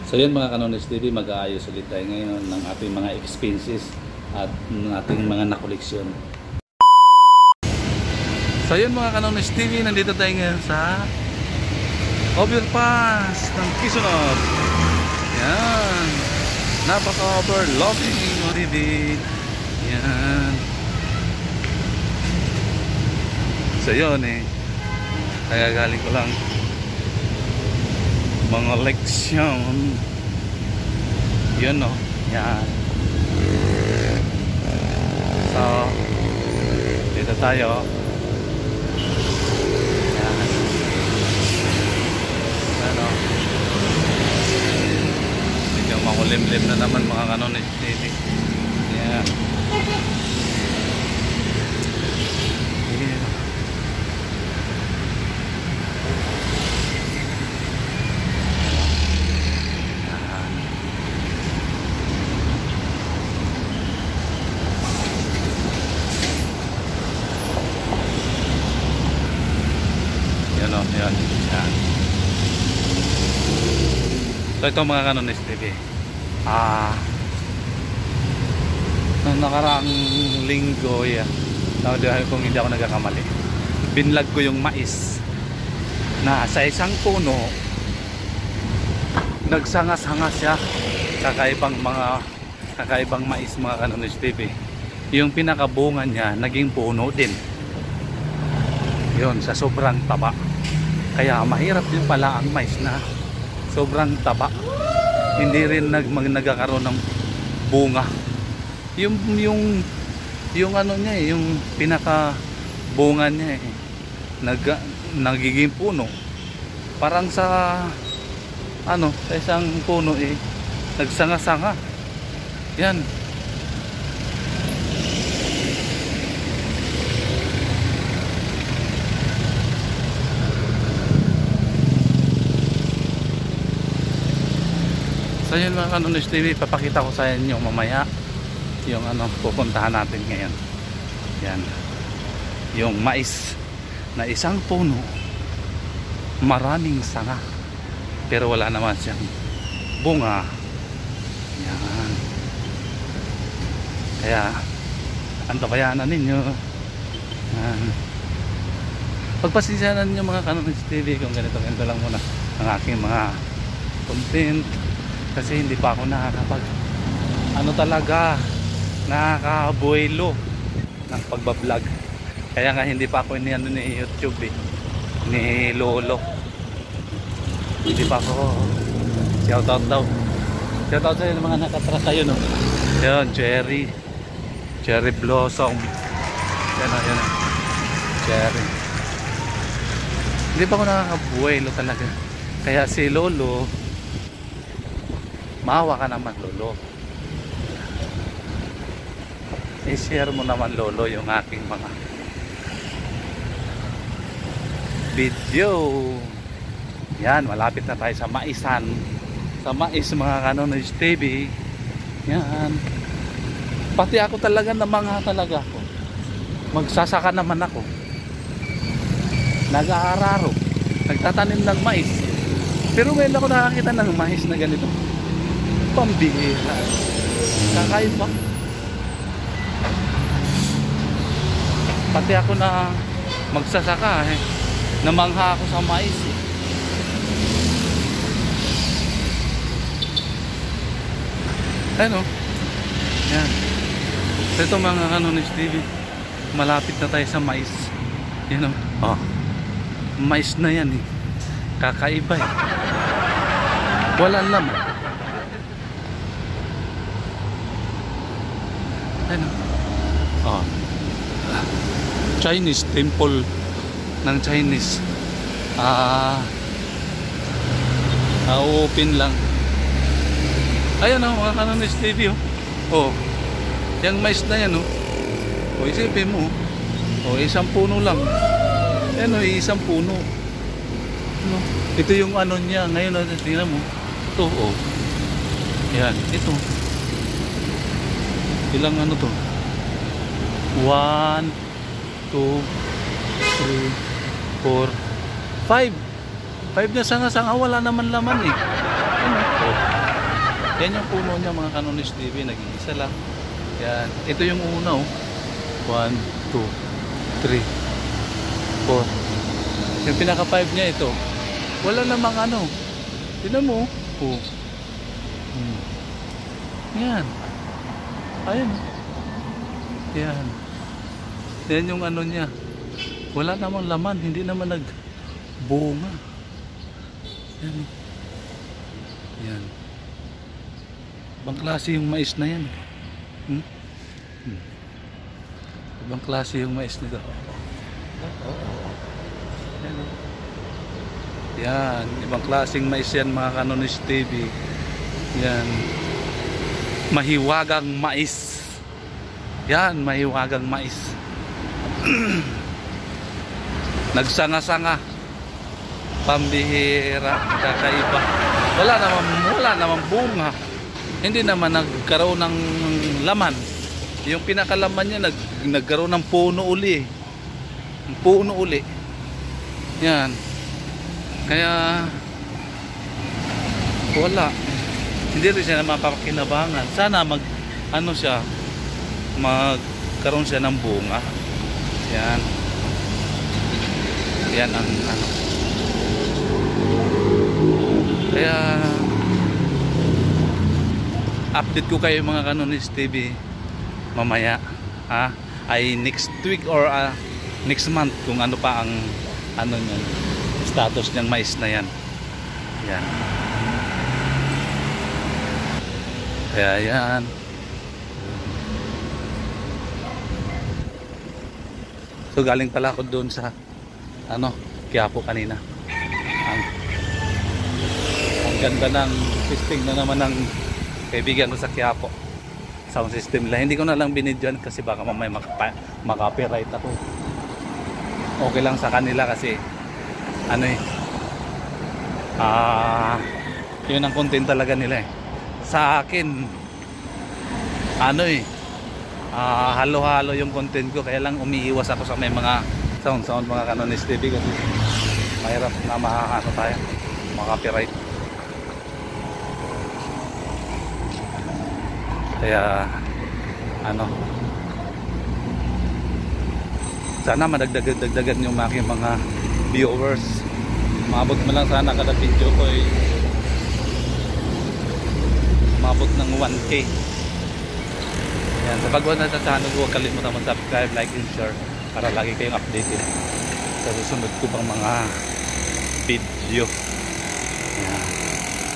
So yun mga Kanonis TV, mag-aayos ulit tayo ngayon ng ating mga expenses at ng ating mga nakoleksyon. So yun mga Kanonis TV, nandito tayo ngayon sa overpass ng Kisunod. Yan, napaka-overlooking Oribit. Yan. So yun kaya galing ko lang mga leksyon. Yun yan. So dito tayo. Yan. Ano, medyo makulimlim na naman mga Kanonis TV. Yan. Yan. So ito mga Kanonis TV, noong nakaraang linggo kung hindi ako nagkakamali, binlag ko yung mais na sa isang puno nagsangas-sangas siya. Kakaibang mais mga Kanonis TV. Yung pinakabunga niya naging puno din yun, sa sobrang taba. Kaya mahirap din pala ang mais na sobrang taba, hindi rin nagkakaroon ng bunga. Yung ano niya yung pinaka bunga niya nagiging puno. Parang sa sa isang puno nagsanga-sanga. Yan. So yun mga Kanonis TV, papakita ko sa inyo mamaya yung pupuntahan natin ngayon. Yan, yung mais na isang puno, maraming sanga, pero wala naman siyang bunga. Yan. Kaya antabayanan ninyo. Yan. Pagpasensyahan ninyo mga Kanonis TV kung ganito lang muna ang aking mga content. Kasi hindi pa ako nakakapag nakakabuelo ng pagbablog. Kaya nga hindi pa ako ni YouTube ni Lolo. Hindi pa ako. Shoutout daw. Shoutout sa mga nakatrasa yun Yun, Cherry Blossom. Yan Cherry. Hindi pa ako nakakabuelo talaga. Kaya si Lolo, maawa ka naman Lolo. I-share mo naman Lolo yung aking mga video. Yan, malapit na tayo sa maisan. Sa mais mga Kanonis TV. Yan. Pati ako talaga namangha talaga ako. Magsasaka naman ako. Nag-aararo. Nagtatanim ng mais. Pero ngayon ako nakakita ng mais na ganito. Pambihira. Kakaiba. Pati ako na magsasaka namangha ako sa mais Yan. So ito mga Kanonis TV, malapit na tayo sa mais. Yan mais na yan kakaiba walang laman. Chinese temple ng Chinese open lang. Ayan mga Kanonis TV yung mais na yan isipin mo isang puno lang. Yan isang puno ito yung niya ngayon tingnan mo ito yan ito ilang to 1, 2, 3, 4, 5 na sanga-sanga, wala naman laman Yan yung puno niya mga Kanonis TV, nag-iisa lang. Yan. Ito yung una oh. 1, 2, 3, 4. Yung pinaka 5 niya ito. Wala namang ano. Tignan mo. Oh. Yan. Ayun. Yan. Yan yung ano niya. Wala namang laman. Hindi naman nagbunga. Yan. Yan. Ibang klase yung mais na yan. Ibang klase yung mais nito. Yan. Yan. Ibang klaseng mais yan mga Kanonis TV. Yan. Mahiwagang mais. Yan. Mahiwagang mais. Nagsanga-sanga. Pambihira. Kakaiba. Wala naman bunga. Hindi naman nagkaroon ng laman. Yung pinakalaman niya nagkaroon ng puno uli. Puno uli. Yan. Kaya wala. Hindi rin siya mapapakinabangan. Sana magkaroon siya ng bunga. Yan. Yan ang ano. Kaya update ko kayo mga Kanonis TV mamaya, ay next week or next month kung ano pa ang ano niyan, status ng mais na yan. Yan. Kaya yan. So galing pala ako doon sa Quiapo kanina. Ang ganda ng testing na naman ng kaibigan ko sa Quiapo. Sound system nila. Hindi ko na lang binidyoan kasi baka mamaya makapiright ako. Okay lang sa kanila kasi yun ang content talaga nila eh. Sa akin halo-halo yung content ko, kaya lang umiiwas ako sa may mga sound mga Kanonis TV kasi mahirap na makapiright. Kaya sana madagdagan yung mga viewers. Maabot mo lang sana kada video ko maabot ng 1K. Yan, sa pagwa na sa channel, huwag kalimutan mag-subscribe, like and share para lagi kayong updated sa susunod ko pang mga video. Yan.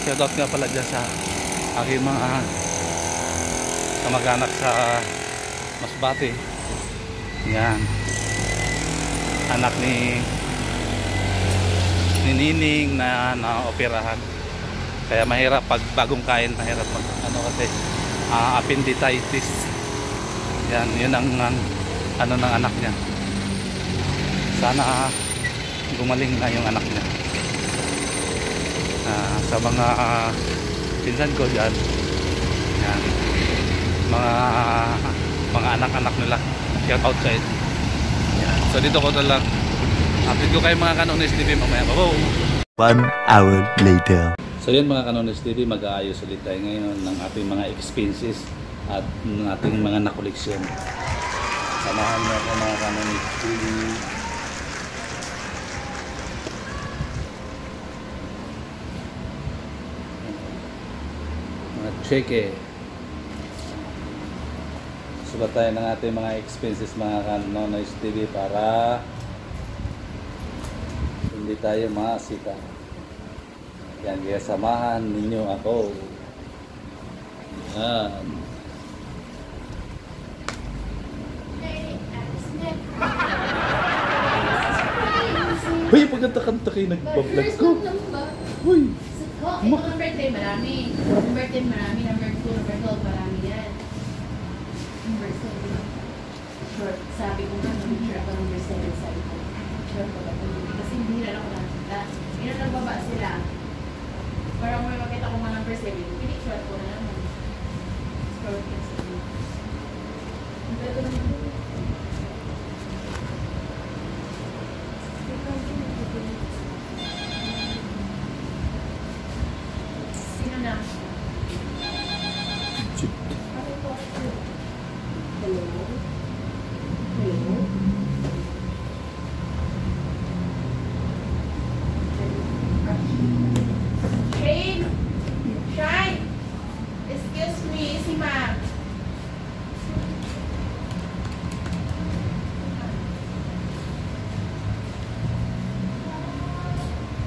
Shoutout nga pala dyan sa aking mga kamag-anak sa Masbate. Yan. Anak ni Nining na operahan. Kaya mahirap pag bagong kain, mahirap kasi appendicitis. Yan, yun ang ng anak niya. Sana gumaling na yung anak niya. Sa mga pinsan ko dyan, yan, mga anak-anak nila, shout out sa it. Yan. So dito ko na lang update ko kayo mga Kanonis TV mamaya. Bye-bye. 1 hour later. So yun mga Kanonis TV, mag-aayos ulit tayo ngayon ng ating mga expenses at ng ating mga nakoleksyon. Samahan mo ako mga Kanonis TV. Mga cheque. Sulat tayo ng ating mga expenses mga Kanonis TV para hindi tayo masita. Yan, kaya samahan ninyo ako. Yan. Uy, pagkanta-kanta kayo nagbablog ko. Uy. Ito birthday marami. Birthday marami. Number 2, number 12 marami yan. Number 7. Short. Sabi ko nga, picture ako number 7 sabi ko. Short ko ba? Kasi hindi na ako nakita. Hindi na nagbaba sila. Para may makita ko nga number 7. Pinicture ko na naman. Scroll ko sa video. Ang ganda naman. Sino na?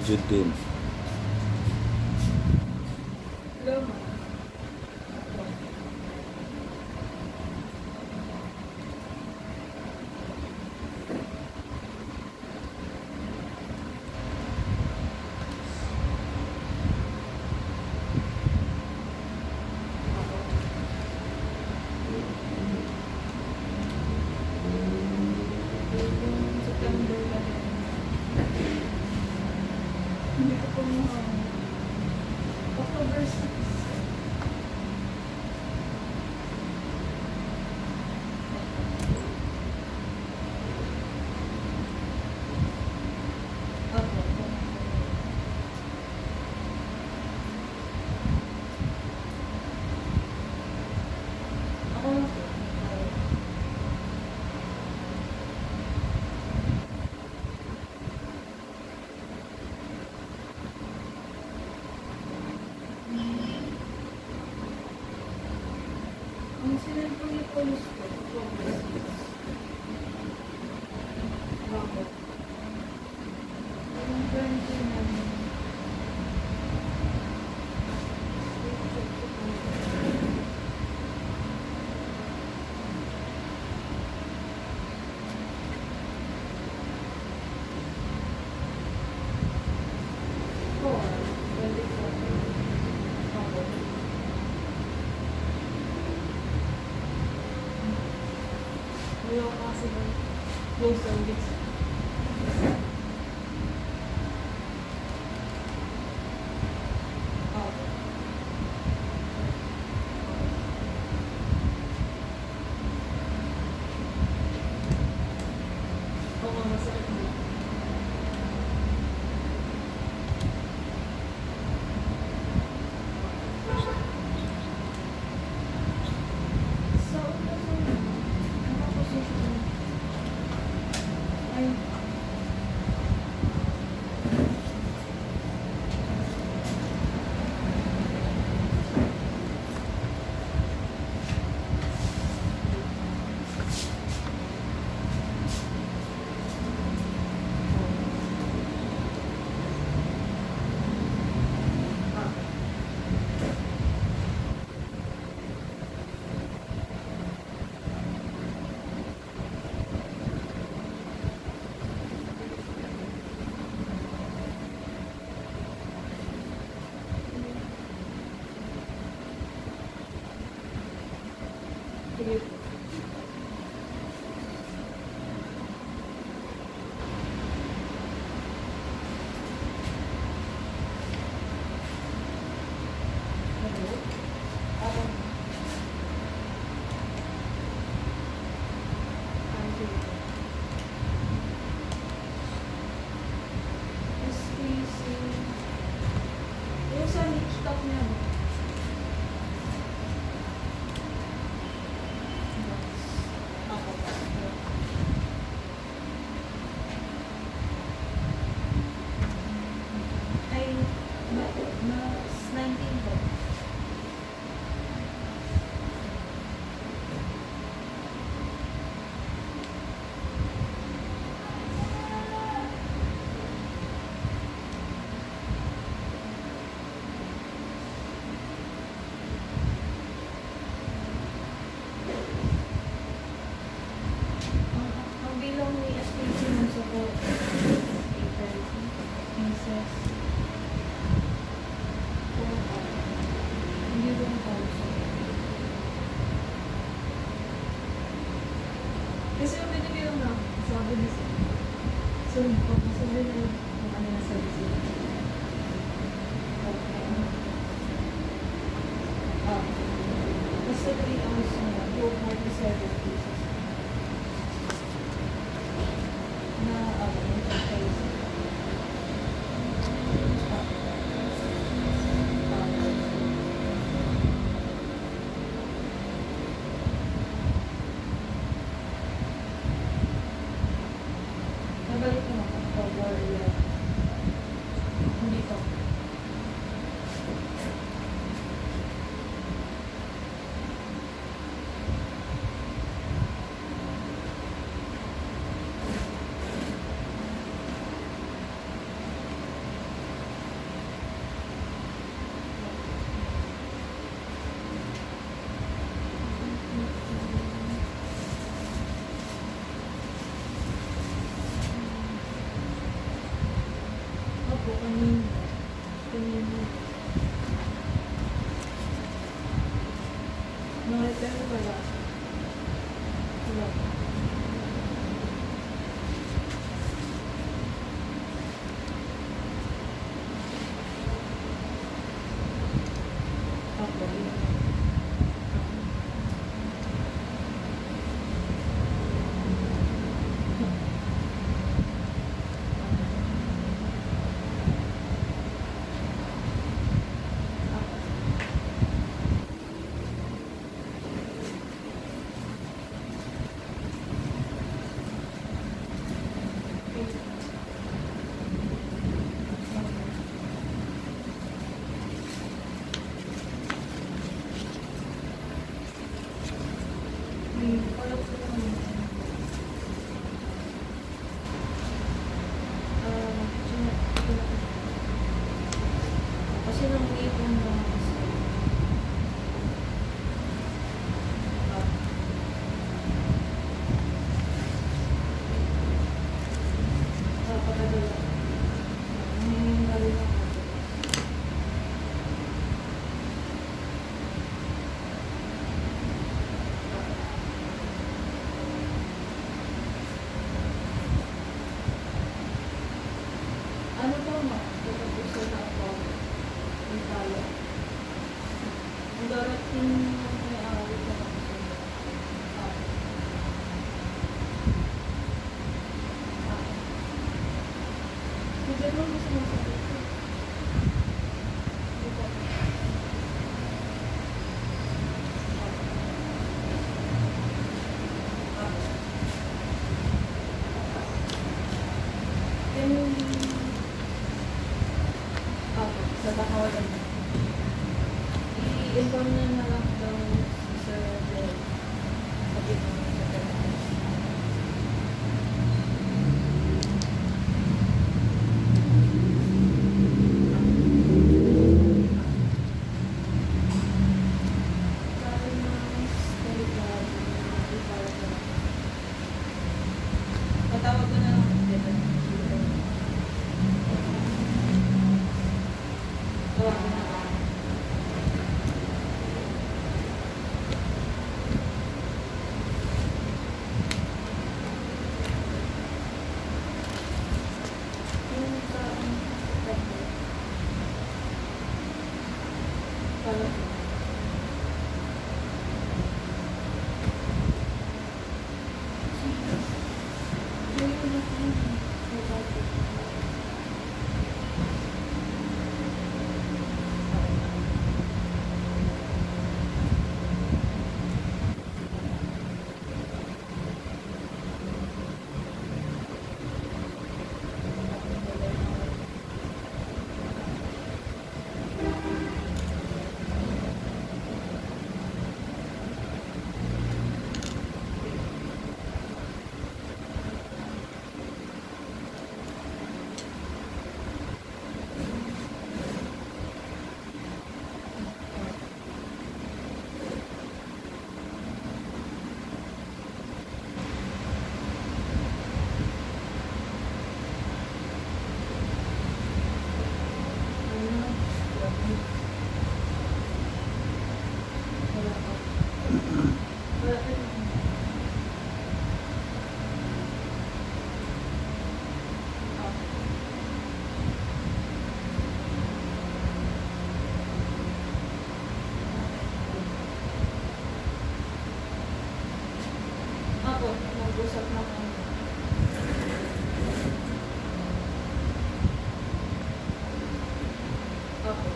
Jud din. Hello, ma. September ba din? Hindi ko po October 6. Ako lang po. Ang sinend ko ni Police ko, October 6. Bakit? Yung 29. Ayaw kasi ng low service. Oo, masakit mo. So, nakaposition. Ay. Sige po. Hello? Sige po. SPC. Yung sa stop niya, no? Ay, mas 19 po. Ang bilang ni SPC nun sa po, 830 pieces. Hindi ko na pauso. Kasi yung binigay na, sabi niya siya. So, pagkasabi na yung ano na sabi siya. Basta 3 hours na, 247 pieces. Na, nabalik naman ako, October 11. Hindi to. No-return wala. Wala. Kasi nang ipon na kasi. Pagkadala. Nangyayari na ako. Ano to mo? Ito na ako. Ang talo. Ang darating may awit na ako. Hindi mo gusto mo sa dito. Sa bakawalan. I-inform na lang daw si Sir Del. Sabi ko sa telephone. Sabi na delikado na ipala ko. Patawag ko na lang si Del. Tawag ko na lang. Yung sa pala ko. Ako, mag-usap na kami. Ako.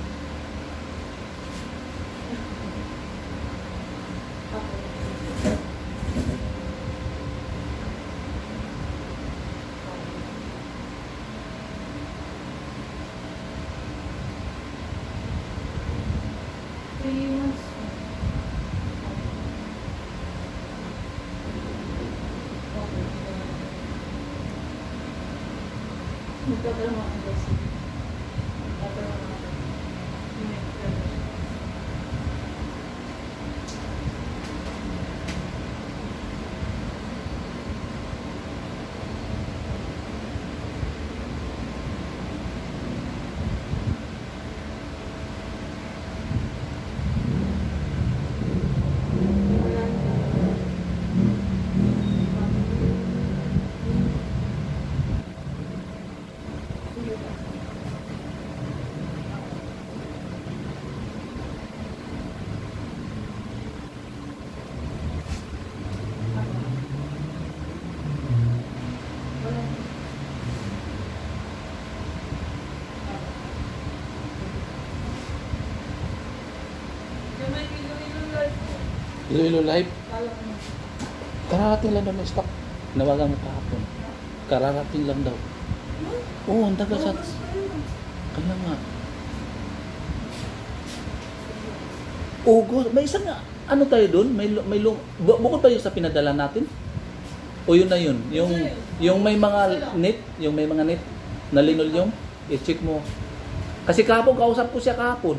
Magkakaroon ako ng blessing. Magkakaroon ako. may Iloilo live po. Iloilo Live. Kala ko na. Kararating lang daw may stock. Nawagan mo kahapon. Kararating lang daw. Oo, ang tagal sa... Oras pa yun. Kaya nga. August. May isang ano tayo doon? Bukod pa yun sa pinadala natin? O yun na yun? Yung may mga net? Yung may mga net na linoleum? I-check mo. Kasi kahapon, kausap ko siya kahapon.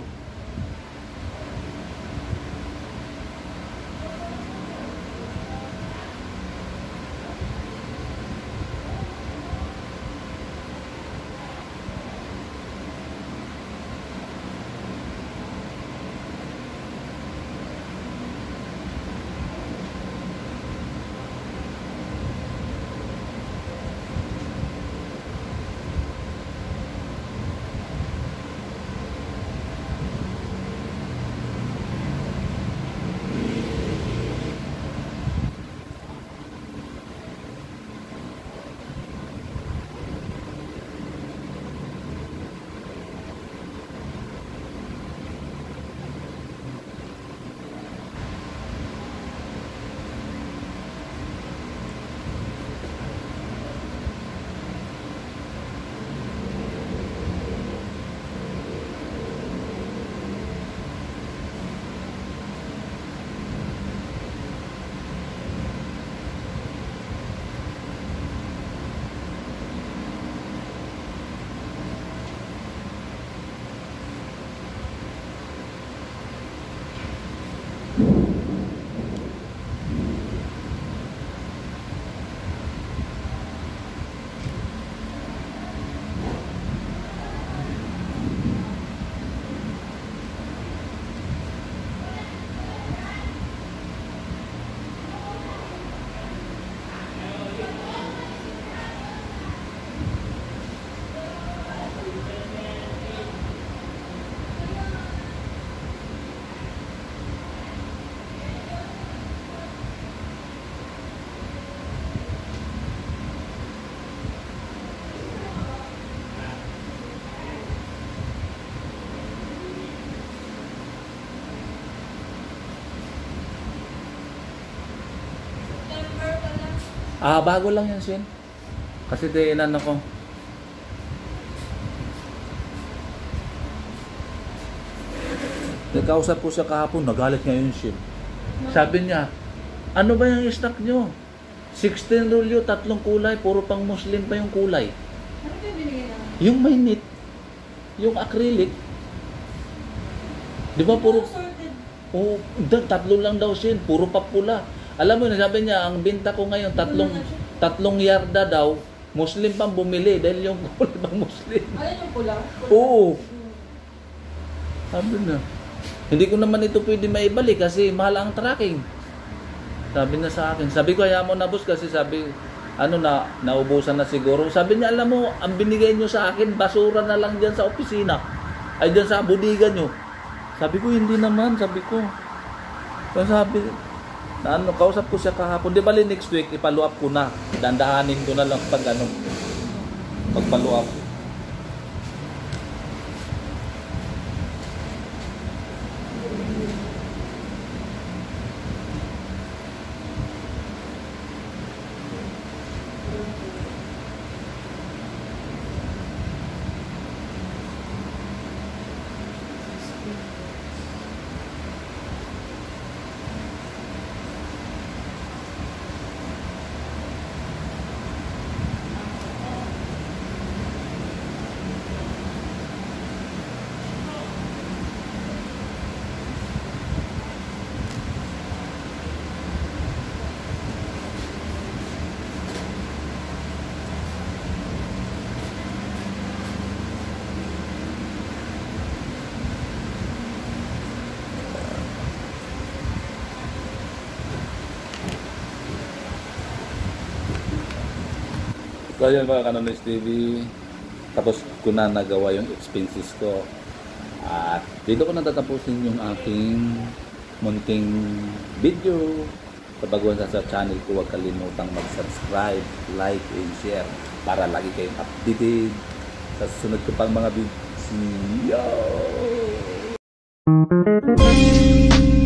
September pa lang. Bago lang yan, Shin. Kasi tinan ako. Nagkausap ko siya kahapon, nagalit ngayon, Shin. Sabi niya, ano ba yung stock nyo? 16 rolyo, 3 kulay, puro pang Muslim pa yung kulay. Ano ba binigay namin? Yung may knit, yung acrylic, di ba puro, Sorted. oh, 3 lang daw, Shin, puro pa pula. Alam mo, sabi niya, ang binta ko ngayon, 3 yarda daw, Muslim pang bumili dahil yung kulay pang Muslim. Alin yung pula? Oo. Sabi na. Hindi ko naman ito pwede maibalik kasi mahal ang tracking. Sabi na sa akin. Sabi ko, ayaw mo na boss kasi sabi, naubusan na siguro. Sabi niya, alam mo, ang binigay nyo sa akin, basura na lang dyan sa opisina. Ay, dyan sa budiga nyo. Sabi ko, hindi naman. Sabi ko. So, sabi, kausap ko siya kahapon. Di bali next week, ipaluap ko na. Dandahanin ko na lang pagpaluap. So ayan mga Kanonoys TV, tapos ko na nagawa yung expenses ko. At dito ko natatapusin yung aking munting video. Sa baguhan sa channel ko, huwag kalimutang mag-subscribe, like, and share para lagi kayong updated sa susunod ko pang mga videos. Yo! Thank